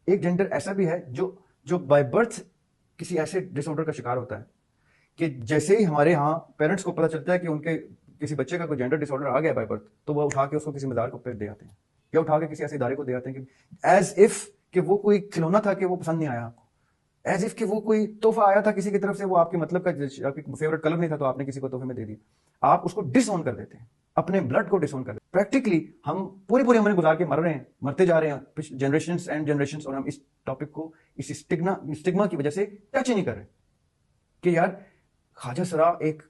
ایک جینڈر ایسا بھی ہے جو بائی برتھ کسی ایسے ڈس آرڈر کا شکار ہوتا ہے کہ جیسے ہی ہمارے ہاں پیرنٹس کو پتہ چلتا ہے کہ ان کے کسی بچے کا کوئی جینڈر ڈس آرڈر آ گیا بائی برتھ، تو وہ اٹھا کے اس کو کسی مزار کو پہ دے آتے ہیں یا اٹھا کے کسی ایسے ادارے کو دے آتے ہیں کہ ایز اف کہ وہ کوئی کھلونا تھا کہ وہ پسند نہیں آیا آپ کو، ایز اف کہ وہ کوئی تحفہ آیا تھا کسی کی طرف سے، وہ آپ کے مطلب کا آپ کی فیوریٹ کلر نہیں تھا تو آپ نے کسی کو تحفے میں دے دیا. آپ اس کو ڈس آن کر دیتے ہیں، اپنے بلڈ کو ڈس آن کر دیتے ہیں. پریکٹیکلی ہم پوری عمریں گزار کے مر رہے ہیں، مرتے جا رہے ہیں جنریشنز اینڈ جنریشنز، اور ہم اس ٹاپک کو اس اسٹگما کی وجہ سے ٹچ ہی نہیں کر رہے کہ یار خواجہ سرا ایک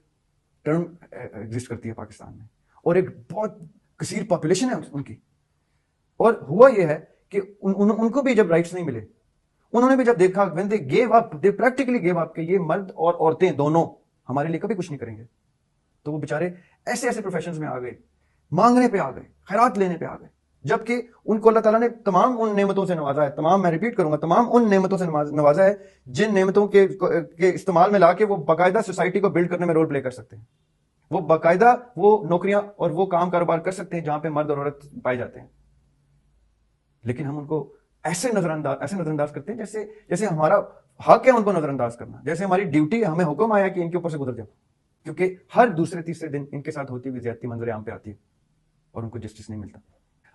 ٹرم ایگزسٹ کرتی ہے پاکستان میں اور ایک بہت کثیر پاپولیشن ہے ان کی. اور ہوا یہ ہے کہ ان کو بھی جب رائٹس نہیں ملے، انہوں نے بھی جب دیکھا when they gave up, they practically gave up کہ یہ مرد اور عورتیں دونوں ہمارے لیے کبھی کچھ نہیں کریں گے، تو وہ بیچارے ایسے ایسے پروفیشنز میں آ گئے، مانگنے پہ آ گئے، خیرات لینے پہ آ گئے، جبکہ ان کو اللہ تعالیٰ نے تمام ان نعمتوں سے نوازا ہے. تمام، میں ریپیٹ کروں گا، تمام ان نعمتوں سے نوازا ہے جن نعمتوں کے استعمال میں لا کے وہ باقاعدہ سوسائٹی کو بلڈ کرنے میں رول پلے کر سکتے ہیں. وہ باقاعدہ وہ نوکریاں اور وہ کام کاروبار کر سکتے ہیں جہاں پہ مرد اور عورت پائے جاتے ہیں. لیکن ہم ان کو ایسے نظر انداز کرتے ہیں جیسے ہمارا حق ہے ان کو نظر انداز کرنا، جیسے ہماری ڈیوٹی، ہمیں حکم آیا کہ ان کے اوپر سے گزر جاؤ، کیونکہ ہر دوسرے تیسرے دن ان کے ساتھ ہوتی ہوئی زیادتی منظر عام پہ آتی ہے اور ان کو جسٹس نہیں ملتا.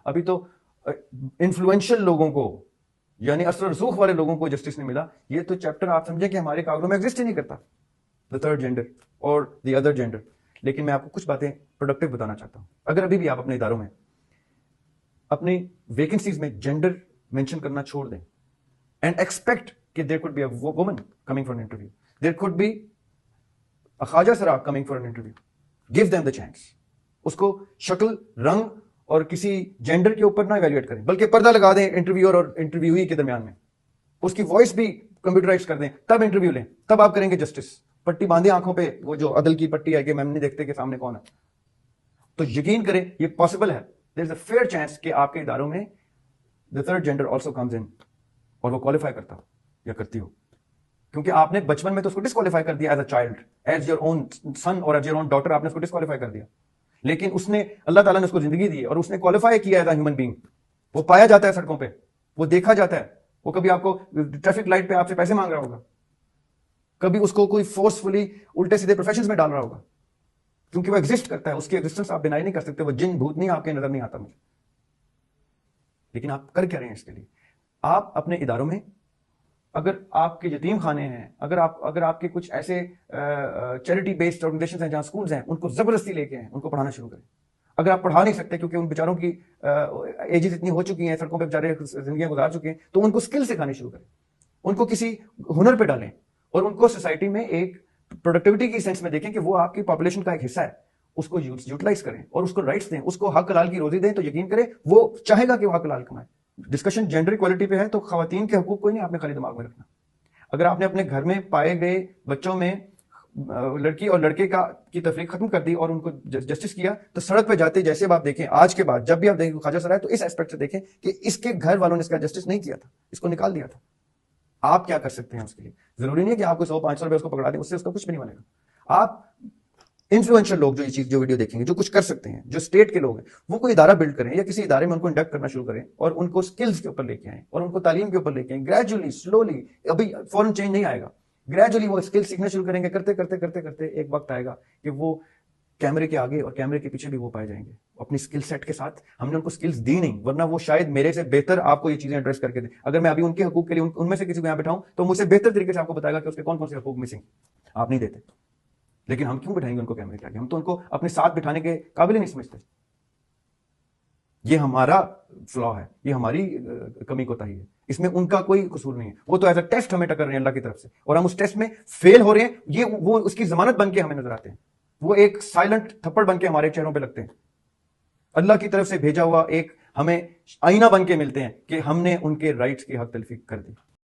ابھی تو انفلوئنشل لوگوں کو، یعنی اثر و رسوخ والے لوگوں کو جسٹس نہیں ملا. یہ تو چیپٹر آپ سمجھیں کہ ہمارے کاغذوں میں ایگزسٹ ہی نہیں کرتا، دا تھرڈ جینڈر اور دی ادر جینڈر. لیکن میں آپ کو کچھ باتیں پروڈکٹیو بتانا چاہتا ہوں. اگر ابھی بھی آپ اپنے اداروں میں اپنی ویکنسیز میں جینڈر مینشن کرنا چھوڑ دیں اینڈ ایکسپیکٹ کہ there could be a woman coming for an interview, there could be a khwaja sira coming for an interview, give them the chance. اس کو شکل، رنگ اور کسی جینڈر کے اوپر نہ ایویلویٹ کریں، بلکہ پردہ لگا دیں انٹرویور اور انٹرویوئی کے درمیان میں، اس کی وائس بھی کمپیوٹرائز کر دیں، تب انٹرویو لیں، تب آپ کریں گے جسٹس. پٹی باندھیں آنکھوں پہ، وہ جو عدل کی پٹی ہے کہ ہم نہیں دیکھتے کہ سامنے کون ہے. تو یقین کریں یہ پاسبل ہے. دیر از اے فیئر چانس کہ آپ کے اداروں میں the third gender also comes in اور وہ کوالیفائی کرتا ہو یا کرتی ہو، کیونکہ آپ نے بچپن میں تو اس کو ڈسکوالیفائی کر دیا as a child, as your own son or as your own daughter, آپ نے اس کو ڈسکوالیفائی کر دیا. لیکن اس نے، اللہ تعالیٰ نے اس کو زندگی دی اور اس نے کوالیفائی کیا ایز اے ہیومن بینگ. وہ پایا جاتا ہے سڑکوں پہ، وہ دیکھا جاتا ہے، وہ کبھی آپ کو ٹریفک لائٹ پہ آپ سے پیسے مانگ رہا ہوگا، کبھی اس کو کوئی فورسفلی الٹے سیدھے پروفیشنز میں ڈال رہا ہوگا، کیونکہ وہ ایگزسٹ کرتا ہے. اس کی ایگزسٹنس آپ ڈینائی نہیں کر سکتے. وہ جن بھوت نہیں آپ کے نظر نہیں آتا مجھے. لیکن آپ کر کیا رہے ہیں اس کے لیے؟ آپ اپنے اداروں میں، اگر آپ کے یتیم خانے ہیں، اگر آپ کے کچھ ایسے چیریٹی بیسڈ آرگنائزیشنز ہیں جہاں سکولز ہیں، ان کو زبردستی لے کے ہیں، ان کو پڑھانا شروع کریں. اگر آپ پڑھا نہیں سکتے کیونکہ ان بیچاروں کی ایجز اتنی ہو چکی ہیں، سڑکوں پہ بیچارے زندگیاں گزار چکے ہیں، تو ان کو اسکل سکھانی شروع کریں، ان کو کسی ہنر پہ ڈالیں اور ان کو سوسائٹی میں ایک پروڈکٹیوٹی کی سینس میں دیکھیں کہ وہ آپ کی پاپولیشن کا ایک حصہ ہے. اس کو یوٹیلائز کریں اور اس کو رائٹس دیں، اس کو حق حلال کی روزی دیں، تو یقین کریں وہ چاہے گا کہ وہ حق حلال کمائے. ڈسکشن جینڈر ایکوالٹی پہ ہے تو خواتین کے حقوق کوئی نہیں آپ نے خالی دماغ میں رکھنا. اگر آپ نے اپنے گھر میں پائے گئے بچوں میں لڑکی اور لڑکے کی تفریق ختم کر دی اور ان کو جسٹس کیا، تو سڑک پہ جاتے جیسے اب آپ دیکھیں آج کے بعد جب بھی آپ دیکھیں خواجہ سرا ہے تو اس ایسپیکٹ سے دیکھیں کہ اس کے گھر والوں نے اس کا جسٹس نہیں کیا تھا، اس کو نکال دیا تھا. آپ کیا کر سکتے ہیں اس کے لیے؟ ضروری نہیں ہے کہ آپ کو 100-500 روپے اس کو پکڑا دیں، اس سے اس کا کچھ بھی نہیں بنے گا. آپ انفلوئنشل لوگ جو یہ چیز، جو ویڈیو دیکھیں گے، جو کچھ کر سکتے ہیں، جو اسٹیٹ کے لوگ ہیں، وہ کوئی ادارہ بلڈ کریں یا کسی ادارے میں ان کو انڈکٹ کرنا شروع کریں اور ان کو اسکلز کے اوپر لے کے آئیں اور ان کو تعلیم کے اوپر لے کے آئیں. گریجولی، سلولی، ابھی فوراً چینج نہیں آئے گا. گریجولی وہ اسکل سیکھنا شروع کریں گے، کرتے کرتے کرتے کرتے ایک وقت آئے گا کہ وہ کیمرے کے آگے اور کیمرے کے پیچھے بھی وہ پائے جائیں گے اپنی اسکل سیٹ کے ساتھ. ہم نے ان کو اسکلز دی نہیں، ورنہ وہ شاید میرے سے بہتر آپ کو یہ چیزیں ایڈریس کر کے دیں. اگر میں ابھی ان کے حقوق کے لیے ان میں سے کسی کو یہاں بٹھاؤں تو مجھ سے بہتر طریقے سے آپ کو بتائے گا کہ اس کے کون کون سے حقوق مسنگ آپ نہیں دیتے. لیکن ہم کیوں بٹھائیں گے ان کو کیمرے کے آگے؟ ہم تو ان کو اپنے ساتھ بٹھانے کے قابل ہی نہیں سمجھتے. یہ ہمارا فلا ہے، یہ ہماری کمی کوتاہی ہے، اس میں ان کا کوئی قصور نہیں ہے. وہ تو ایز اے ٹیسٹ ہمیں ٹکر رہے ہیں اللہ کی طرف سے، اور ہم اس ٹیسٹ میں فیل ہو رہے ہیں. یہ وہ اس کی ضمانت بن کے ہمیں نظر آتے ہیں، وہ ایک سائلنٹ تھپڑ بن کے ہمارے چہروں پہ لگتے ہیں. اللہ کی طرف سے بھیجا ہوا ایک ہمیں آئینہ بن کے ملتے ہیں کہ ہم نے ان کے رائٹس کی حق تلفی کر دی.